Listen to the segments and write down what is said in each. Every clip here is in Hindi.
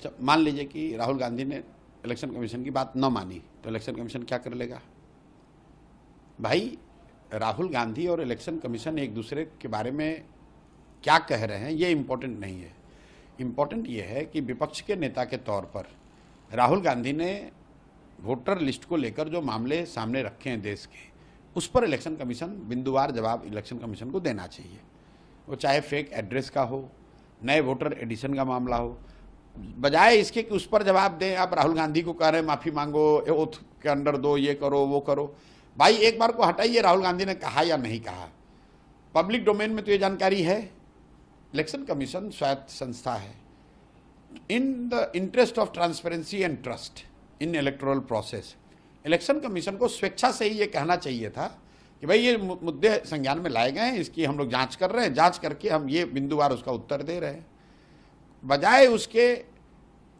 अच्छा, मान लीजिए कि राहुल गांधी ने इलेक्शन कमीशन की बात न मानी तो इलेक्शन कमीशन क्या कर लेगा? भाई, राहुल गांधी और इलेक्शन कमीशन एक दूसरे के बारे में क्या कह रहे हैं ये इम्पोर्टेंट नहीं है। इम्पोर्टेंट ये है कि विपक्ष के नेता के तौर पर राहुल गांधी ने वोटर लिस्ट को लेकर जो मामले सामने रखे हैं देश के, उस पर इलेक्शन कमीशन बिंदुवार जवाब इलेक्शन कमीशन को देना चाहिए। वो चाहे फेक एड्रेस का हो, नए वोटर एडिशन का मामला हो, बजाय इसके कि उस पर जवाब दें आप राहुल गांधी को कह रहे हैं माफ़ी मांगो, ओथ के अंडर दो, ये करो वो करो। भाई एक बार को हटाइए, राहुल गांधी ने कहा या नहीं कहा, पब्लिक डोमेन में तो ये जानकारी है। इलेक्शन कमीशन स्वायत्त संस्था है। In the interest of transparency and trust in electoral process, election commission को स्वेच्छा से ही ये कहना चाहिए था कि भाई ये मुद्दे संज्ञान में लाए गए हैं, इसकी हम लोग जांच कर रहे हैं, जांच करके हम ये बिंदुवार उसका उत्तर दे रहे हैं। बजाय उसके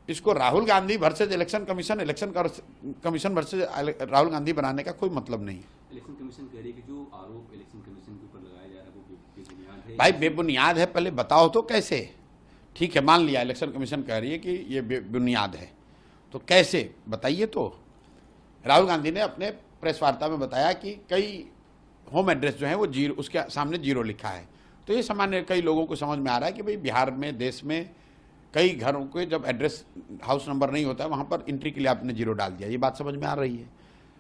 इसको Rahul Gandhi versus election commission versus Rahul Gandhi बनाने का कोई मतलब नहीं है। इलेक्शन कमीशन कह रही है कि जो आरोप इलेक्शन कमीशन के ऊपर लगाया जा रहा है वो बेबुनियाद है। भाई बेबुनियाद है, पहले बताओ तो कैसे? ठीक है, मान लिया इलेक्शन कमीशन कह रही है कि ये बेबुनियाद है, तो कैसे बताइए। तो राहुल गांधी ने अपने प्रेस वार्ता में बताया कि कई होम एड्रेस जो है वो जीरो, उसके सामने जीरो लिखा है। तो ये सामान्य कई लोगों को समझ में आ रहा है कि भाई बिहार में, देश में कई घरों के जब एड्रेस हाउस नंबर नहीं होता है वहाँ पर एंट्री के लिए आपने जीरो डाल दिया, ये बात समझ में आ रही है।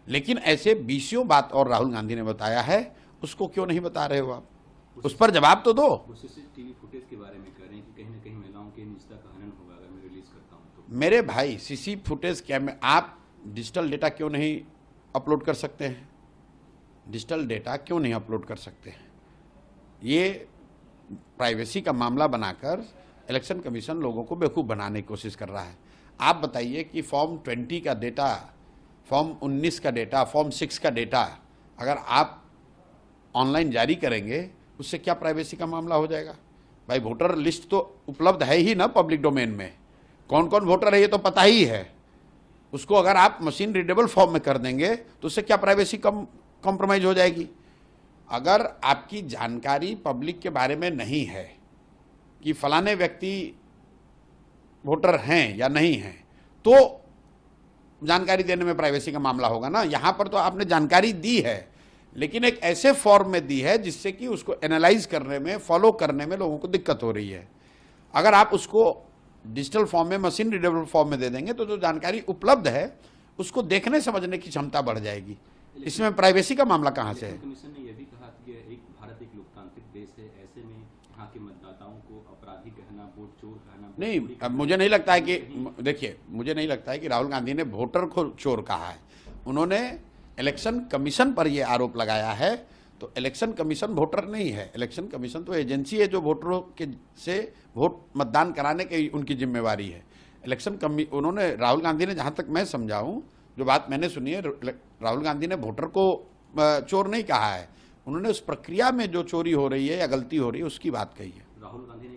लेकिन ऐसे बीसियों बात और राहुल गांधी ने बताया है, उसको क्यों नहीं बता रहे हो आप? उस पर जवाब तो दो। वो सीसीटीवी फुटेज के बारे में कह रहे हैं कि कहीं ना कहीं महिलाओं की निजता का हनन होगा अगर मैं रिलीज करता हूँ तो। मेरे भाई, सीसी फुटेज क्या में आप डिजिटल डेटा क्यों नहीं अपलोड कर सकते हैं? डिजिटल डेटा क्यों नहीं अपलोड कर सकते हैं? ये प्राइवेसी का मामला बनाकर इलेक्शन कमीशन लोगों को बेवकूफ़ बनाने की कोशिश कर रहा है। आप बताइए कि फॉर्म 20 का डेटा, फॉर्म 19 का डेटा, फॉर्म 6 का डेटा अगर आप ऑनलाइन जारी करेंगे उससे क्या प्राइवेसी का मामला हो जाएगा? भाई वोटर लिस्ट तो उपलब्ध है ही ना पब्लिक डोमेन में, कौन कौन वोटर है ये तो पता ही है। उसको अगर आप मशीन रीडेबल फॉर्म में कर देंगे तो उससे क्या प्राइवेसी कॉम्प्रोमाइज हो जाएगी? अगर आपकी जानकारी पब्लिक के बारे में नहीं है कि फलाने व्यक्ति वोटर हैं या नहीं हैं, तो जानकारी देने में प्राइवेसी का मामला होगा ना। यहाँ पर तो आपने जानकारी दी है, लेकिन एक ऐसे फॉर्म में दी है जिससे कि उसको एनालाइज करने में, फॉलो करने में लोगों को दिक्कत हो रही है। अगर आप उसको डिजिटल फॉर्म में, मशीन रीडेबल फॉर्म में दे देंगे तो जो जानकारी उपलब्ध है उसको देखने समझने की क्षमता बढ़ जाएगी। इसमें प्राइवेसी का मामला कहाँ से है? कमीशन ने यह भी कहा कि एक भारत एक लोकतांत्रिक देश है, ऐसे में यहाँ के मतदाताओं को अपराधी कहना, वोट चोर कहना नहीं, अब मुझे नहीं लगता है कि, देखिए मुझे नहीं लगता है कि राहुल गांधी ने वोटर को चोर कहा है। उन्होंने इलेक्शन कमीशन पर यह आरोप लगाया है, तो इलेक्शन कमीशन वोटर नहीं है। इलेक्शन कमीशन तो एजेंसी है जो वोटरों के से वोट मतदान कराने की उनकी जिम्मेवारी है। उन्होंने, राहुल गांधी ने, जहाँ तक मैं समझाऊँ, जो बात मैंने सुनी है, राहुल गांधी ने वोटर को चोर नहीं कहा है। उन्होंने उस प्रक्रिया में जो चोरी हो रही है या गलती हो रही है उसकी बात कही है। राहुल गांधी ने